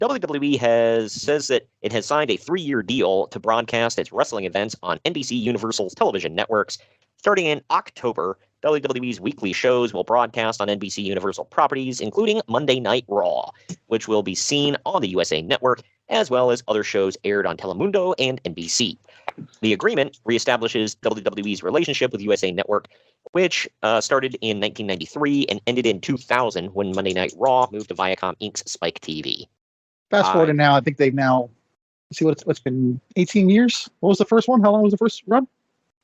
WWE says that it has signed a 3-year deal to broadcast its wrestling events on NBC Universal's television networks. Starting in October, WWE's weekly shows will broadcast on NBC Universal properties, including Monday Night Raw, which will be seen on the USA Network, as well as other shows aired on Telemundo and NBC. The agreement reestablishes WWE's relationship with USA Network, which started in 1993 and ended in 2000 when Monday Night Raw moved to Viacom Inc.'s SpikeTV. Fast forward to now, I think they've now, see what's been 18 years? What was the first one? How long was the first run?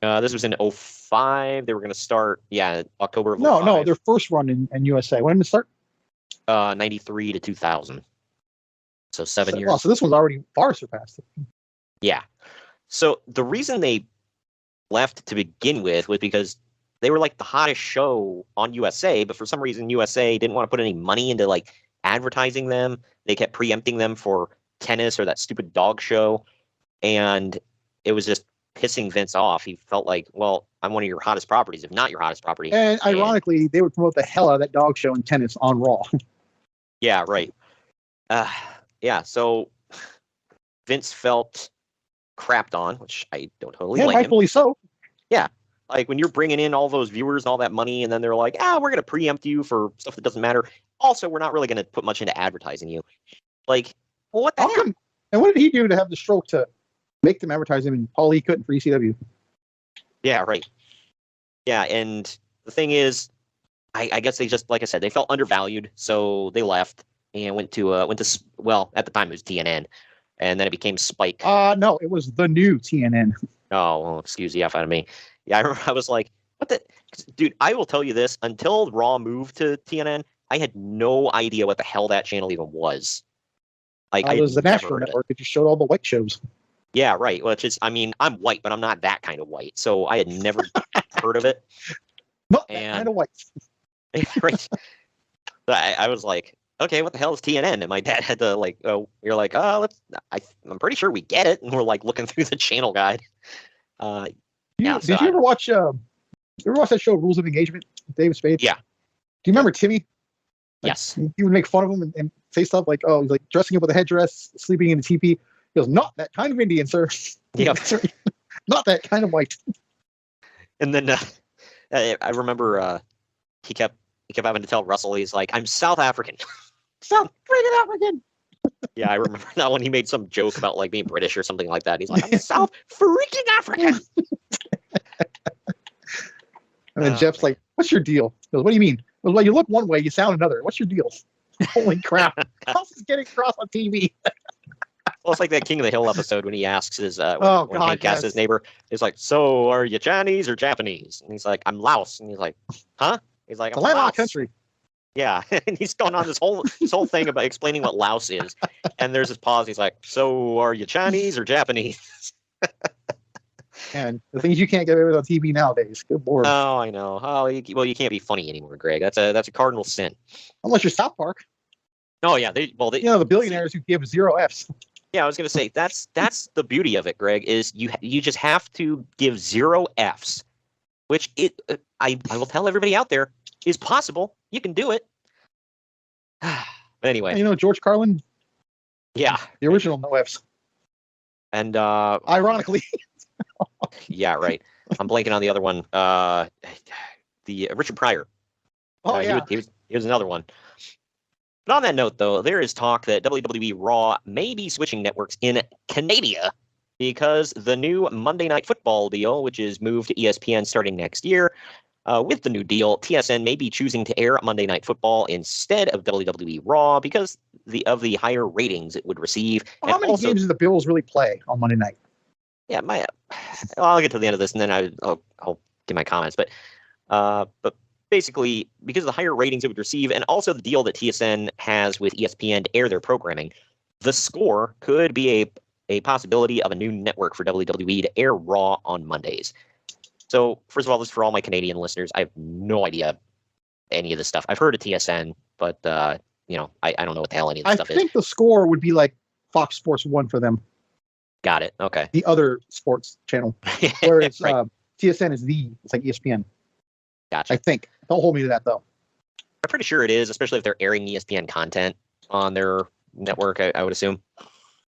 This was in 2005. They were going to start, October of 2005. No, their first run in USA. When did it start? 93 to 2000. So 7 years. Well, so this one's already far surpassed it. Yeah. So the reason they left to begin with was because they were like the hottest show on USA, but for some reason USA didn't want to put any money into like advertising them. They kept preempting them for tennis or that stupid dog show, and it was just pissing Vince off. He felt like, well, I'm one of your hottest properties, if not your hottest property. And ironically, they would promote the hell out of that dog show and tennis on Raw. Yeah, right. So Vince felt crapped on, which I don't totally blame him. Rightfully so. Yeah. Like when you're bringing in all those viewers and all that money, and then they're like, we're going to preempt you for stuff that doesn't matter. Also, we're not really going to put much into advertising you. Like, well, what the hell? And what did he do to have the stroke to make them advertise him and all he couldn't for ECW? Yeah, right. Yeah, and the thing is, I guess they just, like I said, they felt undervalued, so they left and went to well, at the time it was TNN, and then it became Spike. No, it was the new TNN. Oh, well, excuse the F out of me. Yeah, I remember I was like, what the... Dude, I will tell you this, until Raw moved to TNN, I had no idea what the hell that channel even was. Like, it was the National Network that just showed all the white shows. Yeah, right. Which is, I mean, I'm white, but I'm not that kind of white, so I had never heard of it. Not that kind of white. Right. I was like, okay, what the hell is TNN? And my dad had to like, you're like, I'm pretty sure we get it, and we're like looking through the channel guide. Did you ever watch that show Rules of Engagement with David Spade? Yeah. Do you remember Timmy? Yes. He would make fun of him and say stuff like, "Oh, he's like dressing up with a headdress, sleeping in a teepee." He goes, "Not that kind of Indian, sir." Yep. Not that kind of white. And then I remember he kept having to tell Russell, he's like, "I'm South African." South freaking African. Yeah, I remember that when he made some joke about like being British or something like that. He's like, "I'm South freaking African." And then Jeff's like, "What's your deal?" He goes, "What do you mean?" Well, like, you look one way, you sound another. What's your deal? Holy crap! How's this getting across on TV? Well, it's like that King of the Hill episode when he asks his when Hank asks his neighbor, he's like, "So are you Chinese or Japanese?" And he's like, "I'm Laos." And he's like, "Huh?" He's like, "I'm Laos Laos." Country. Yeah, and he's going on this whole thing about explaining what Laos is, and there's this pause. He's like, "So are you Chinese or Japanese?" And the things you can't get away with on TV nowadays. Good lord. Oh, I know. Oh, you can't be funny anymore, Greg. That's a cardinal sin. Unless you're South Park. Oh yeah, the billionaires who give 0 Fs. Yeah, I was gonna say that's the beauty of it, Greg. Is you just have to give 0 Fs, which I will tell everybody out there is possible. You can do it. But anyway, George Carlin. Yeah, the original no Fs. And ironically. Yeah, right. I'm blanking on the other one. The Richard Pryor. Oh yeah, he was another one. But on that note, though, there is talk that WWE Raw may be switching networks in Canada because the new Monday Night Football deal, which is moved to ESPN starting next year, with the new deal, TSN may be choosing to air Monday Night Football instead of WWE Raw because of the higher ratings it would receive. Well, how many games do the Bills really play on Monday night? Yeah, I'll get to the end of this and then I'll give my comments. But basically, because of the higher ratings it would receive, and also the deal that TSN has with ESPN to air their programming, the Score could be a possibility of a new network for WWE to air Raw on Mondays. So, first of all, this is for all my Canadian listeners. I have no idea any of this stuff. I've heard of TSN, but I don't know what the hell any of this stuff is. I think the Score would be like Fox Sports 1 for them. Got it. Okay. The other sports channel, whereas right. TSN is it's like ESPN. Gotcha. I think. Don't hold me to that though. I'm pretty sure it is, especially if they're airing ESPN content on their network, I would assume.